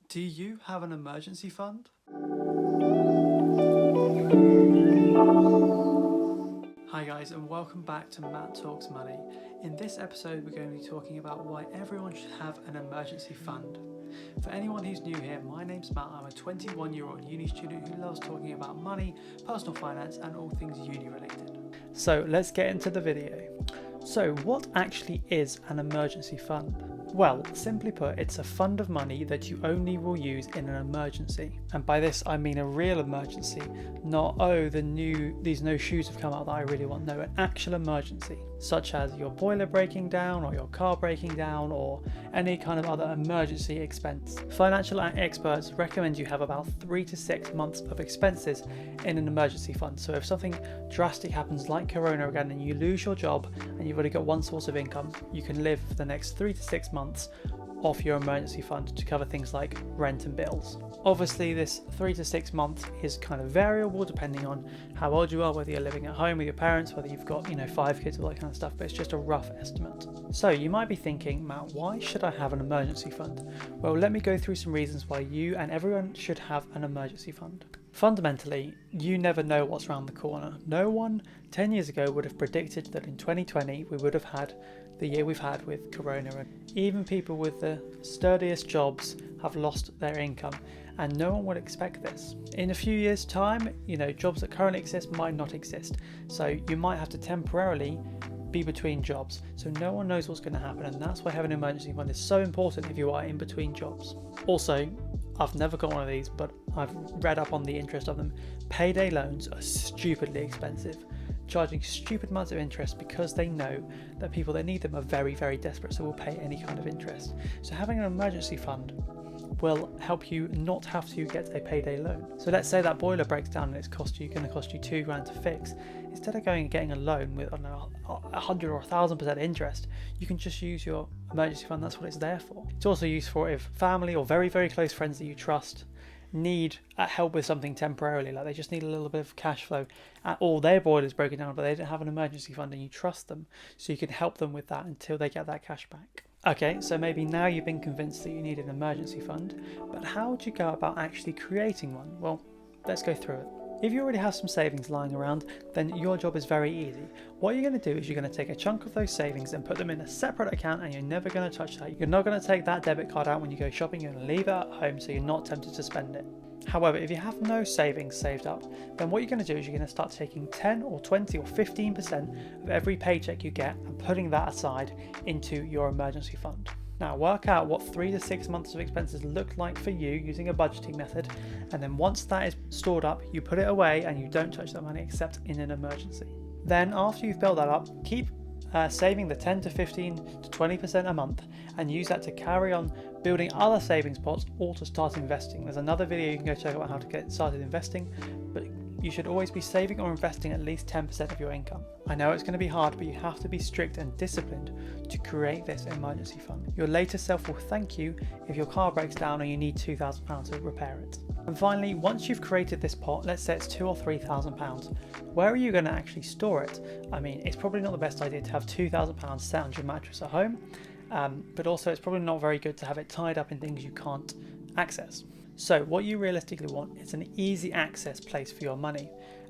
Do you have an emergency fund? Hi guys, and welcome back to Matt Talks Money. In this episode we're going to be talking about why everyone should have an emergency fund. For anyone who's new here, my name's Matt. I'm a 21-year-old uni student who loves talking about money, personal finance and all things uni related. So let's get into the video. So what actually is an emergency fund? Well, simply put, it's a fund of money that you only will use in an emergency. And by this I mean a real emergency, not these new shoes have come out that I really want. No, an actual emergency, such as your boiler breaking down or your car breaking down or any kind of other emergency expense. Financial experts recommend you have about 3 to 6 months of expenses in an emergency fund. So if something drastic happens like Corona again and you lose your job and you've only got one source of income, you can live for the next 3 to 6 months off your emergency fund to cover things like rent and bills. Obviously this 3 to 6 months is kind of variable depending on how old you are, whether you're living at home with your parents, whether you've got 5 kids, all that kind of stuff, but it's just a rough estimate. So you might be thinking, Matt, why should I have an emergency fund? Well, let me go through some reasons why you and everyone should have an emergency fund. Fundamentally, you never know what's around the corner. No one 10 years ago would have predicted that in 2020 we would have had the year we've had with Corona, and even people with the sturdiest jobs have lost their income, and no one would expect this. In a few years' time, jobs that currently exist might not exist, so you might have to temporarily be between jobs, so no one knows what's going to happen, and that's why having an emergency fund is so important if you are in between jobs. Also, I've never got one of these, but I've read up on the interest of them. Payday loans are stupidly expensive, charging stupid amounts of interest because they know that people that need them are very, very desperate, so will pay any kind of interest. So having an emergency fund will help you not have to get a payday loan. So let's say that boiler breaks down and it's going to cost you £2,000 to fix. Instead of going and getting a loan with 100 or 1,000% interest, you can just use your emergency fund. That's what it's there for. It's also used for if family or very, very close friends that you trust need help with something temporarily, like they just need a little bit of cash flow, or their boiler's broken down but they don't have an emergency fund, and you trust them, so you can help them with that until they get that cash back. Okay, so maybe now you've been convinced that you need an emergency fund, but how would you go about actually creating one? Well, let's go through it. If you already have some savings lying around, then your job is very easy. What you're going to do is you're going to take a chunk of those savings and put them in a separate account, and you're never going to touch that. You're not going to take that debit card out when you go shopping. You're going to leave it at home so you're not tempted to spend it. However, if you have no savings saved up, then what you're going to do is you're going to start taking 10 or 20 or 15% of every paycheck you get and putting that aside into your emergency fund. Now work out what 3 to 6 months of expenses look like for you using a budgeting method, and then once that is stored up, you put it away and you don't touch that money except in an emergency. Then after you've built that up, keep saving the 10 to 15 to 20% a month and use that to carry on building other savings pots or to start investing. There's another video you can go check out how to get started investing, but you should always be saving or investing at least 10% of your income. I know it's going to be hard, but you have to be strict and disciplined to create this emergency fund. Your later self will thank you if your car breaks down or you need £2,000 to repair it. And finally, once you've created this pot, let's say it's £2,000 or £3,000, where are you going to actually store it? I mean, it's probably not the best idea to have £2,000 sat on your mattress at home, but also it's probably not very good to have it tied up in things you can't access. So what you realistically want is an easy access place for your money.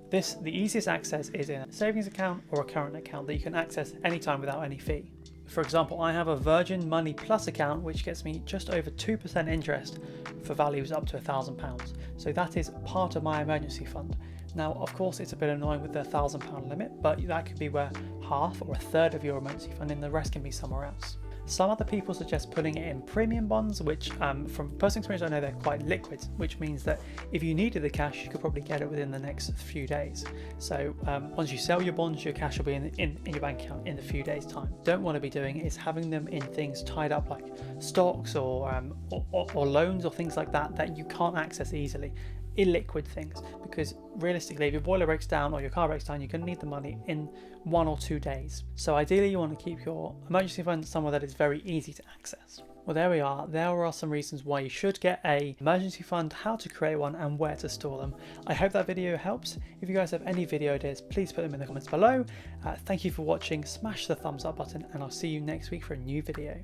The easiest access is in a savings account or a current account that you can access anytime without any fee. For example, I have a Virgin Money Plus account which gets me just over 2% interest for values up to £1,000. So that is part of my emergency fund. Now, of course, it's a bit annoying with the £1,000 limit, but that could be where half or a third of your emergency fund and the rest can be somewhere else. Some other people suggest putting it in premium bonds, which from personal experience I know they're quite liquid, which means that if you needed the cash you could probably get it within the next few days. So once you sell your bonds, your cash will be in your bank account in a few days time. Don't want to be doing is having them in things tied up like stocks or loans or things like that you can't access easily. Illiquid things, because realistically if your boiler breaks down or your car breaks down, you're going to need the money in 1 or 2 days. So ideally you want to keep your emergency fund somewhere that is very easy to access. Well, there we are. There are some reasons why you should get an emergency fund, how to create one and where to store them. I hope that video helps. If you guys have any video ideas, please put them in the comments below. Thank you for watching. Smash the thumbs up button and I'll see you next week for a new video.